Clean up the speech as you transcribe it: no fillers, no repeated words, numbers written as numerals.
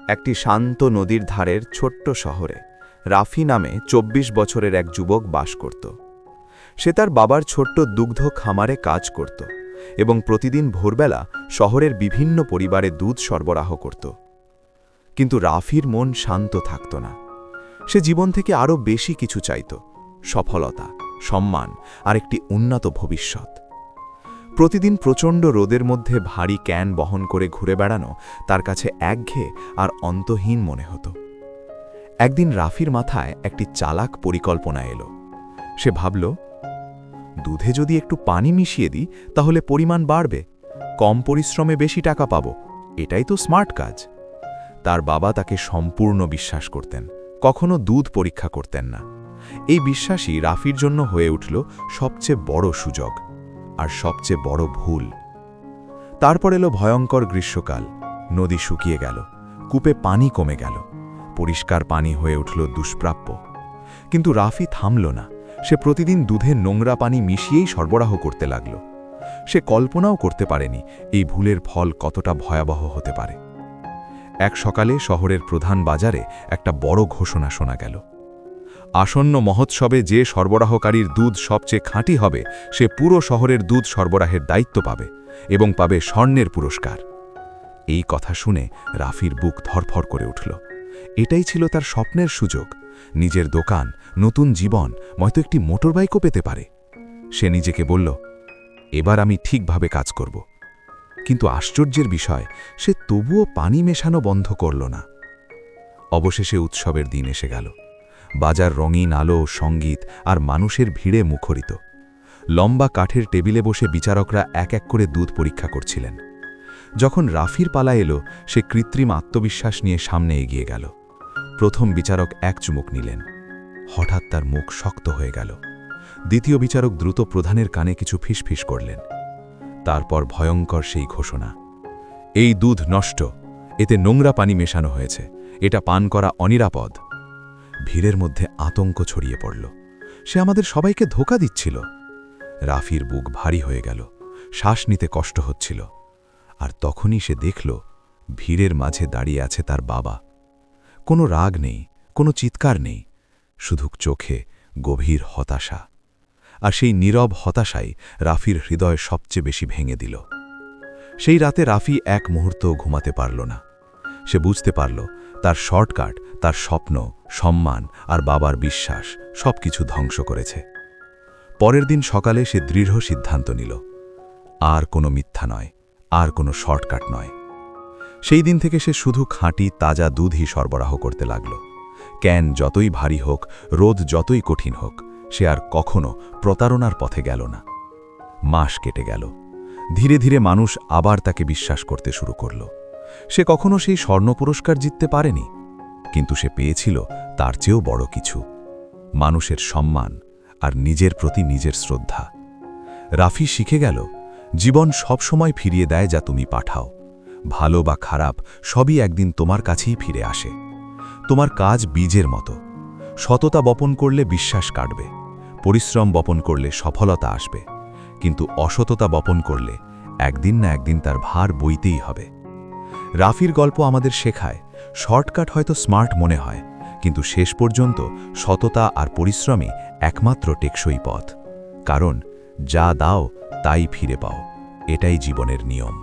একটি শান্ত নদীর ধারের ছোট্ট শহরে রাফি নামে ২৪ বছরের এক যুবক বাস করত। সে তার বাবার ছোট্ট দুগ্ধ খামারে কাজ করত এবং প্রতিদিন ভোরবেলা শহরের বিভিন্ন পরিবারে দুধ সরবরাহ করত। কিন্তু রাফির মন শান্ত থাকত না। সে জীবন থেকে আরও বেশি কিছু চাইত, সফলতা, সম্মান আর একটি উন্নত ভবিষ্যৎ। প্রতিদিন প্রচণ্ড রোদের মধ্যে ভারী ক্যান বহন করে ঘুরে বেড়ানো তার কাছে একঘেয়ে আর অন্তহীন মনে হতো। একদিন রাফির মাথায় একটি চালাক পরিকল্পনা এলো। সে ভাবল, দুধে যদি একটু পানি মিশিয়ে দিই তাহলে পরিমাণ বাড়বে, কম পরিশ্রমে বেশি টাকা পাব, এটাই তো স্মার্ট কাজ। তার বাবা তাকে সম্পূর্ণ বিশ্বাস করতেন, কখনো দুধ পরীক্ষা করতেন না। এই বিশ্বাসই রাফির জন্য হয়ে উঠল সবচেয়ে বড় সুযোগ আর সবচেয়ে বড় ভুল। তারপর এলো ভয়ঙ্কর গ্রীষ্মকাল। নদী শুকিয়ে গেল, কূপে পানি কমে গেল, পরিষ্কার পানি হয়ে উঠল দুষ্প্রাপ্য। কিন্তু রাফি থামল না। সে প্রতিদিন দুধে নোংরা পানি মিশিয়েই সরবরাহ করতে লাগল। সে কল্পনাও করতে পারেনি এই ভুলের ফল কতটা ভয়াবহ হতে পারে। এক সকালে শহরের প্রধান বাজারে একটা বড় ঘোষণা শোনা গেল। আসন্ন মহোৎসবে যে সরবরাহকারীর দুধ সবচেয়ে খাঁটি হবে সে পুরো শহরের দুধ সরবরাহের দায়িত্ব পাবে এবং পাবে স্বর্ণের পুরস্কার। এই কথা শুনে রাফির বুক ধরফর করে উঠল। এটাই ছিল তার স্বপ্নের সুযোগ। নিজের দোকান, নতুন জীবন, হয়তো একটি মোটরবাইকও পেতে পারে। সে নিজেকে বলল, এবার আমি ঠিকভাবে কাজ করব। কিন্তু আশ্চর্যের বিষয়, সে তবুও পানি মেশানো বন্ধ করল না। অবশেষে উৎসবের দিন এসে গেল। বাজার রঙিন আলো, সঙ্গীত আর মানুষের ভিড়ে মুখরিত। লম্বা কাঠের টেবিলে বসে বিচারকরা এক এক করে দুধ পরীক্ষা করছিলেন। যখন রাফির পালা এলো, সে কৃত্রিম আত্মবিশ্বাস নিয়ে সামনে এগিয়ে গেল। প্রথম বিচারক এক চুমুক নিলেন। হঠাৎ তার মুখ শক্ত হয়ে গেল। দ্বিতীয় বিচারক দ্রুত প্রধানের কানে কিছু ফিসফিস করলেন। তারপর ভয়ঙ্কর সেই ঘোষণা, এই দুধ নষ্ট, এতে নোংরা পানি মেশানো হয়েছে, এটা পান করা অনিরাপদ। ভিড়ের মধ্যে আতঙ্ক ছড়িয়ে পড়ল। সে আমাদের সবাইকে ধোঁকা দিচ্ছিল। রাফির বুক ভারী হয়ে গেল, শ্বাস নিতে কষ্ট হচ্ছিল। আর তখনই সে দেখল, ভিড়ের মাঝে দাঁড়িয়ে আছে তার বাবা। কোনো রাগ নেই, কোনো চিৎকার নেই, শুধু চোখে গভীর হতাশা। আর সেই নীরব হতাশাই রাফির হৃদয় সবচেয়ে বেশি ভেঙে দিল। সেই রাতে রাফি এক মুহূর্তও ঘুমাতে পারল না। সে বুঝতে পারল, তার শর্টকাট, তার স্বপ্ন, সম্মান আর বাবার বিশ্বাস সবকিছু ধ্বংস করেছে। পরের দিন সকালে সে দৃঢ় সিদ্ধান্ত নিল, আর কোনো মিথ্যা নয়, আর কোনো শর্টকাট নয়। সেই দিন থেকে সে শুধু খাঁটি তাজা দুধই সরবরাহ করতে লাগল। ক্যান যতই ভারী হোক, রোদ যতই কঠিন হোক, সে আর কখনো প্রতারণার পথে গেল না। মাস কেটে গেল। ধীরে ধীরে মানুষ আবার তাকে বিশ্বাস করতে শুরু করল। সে কখনো সেই স্বর্ণ পুরস্কার জিততে পারেনি, কিন্তু সে পেয়েছিল তার চেয়েও বড় কিছু, মানুষের সম্মান আর নিজের প্রতি নিজের শ্রদ্ধা। রাফি শিখে গেল, জীবন সবসময় ফিরিয়ে দেয় যা তুমি পাঠাও। ভালো বা খারাপ সবই একদিন তোমার কাছেই ফিরে আসে। তোমার কাজ বীজের মতো। সততা বপন করলে বিশ্বাস কাটবে, পরিশ্রম বপন করলে সফলতা আসবে, কিন্তু অসততা বপন করলে একদিন না একদিন তার ভার বইতেই হবে। রাফির গল্প আমাদের শেখায়, শর্টকাট হয়তো স্মার্ট মনে হয়, কিন্তু শেষ পর্যন্ত সততা আর পরিশ্রমই একমাত্র টেকসই পথ। কারণ যা দাও তাই ফিরে পাও, এটাই জীবনের নিয়ম।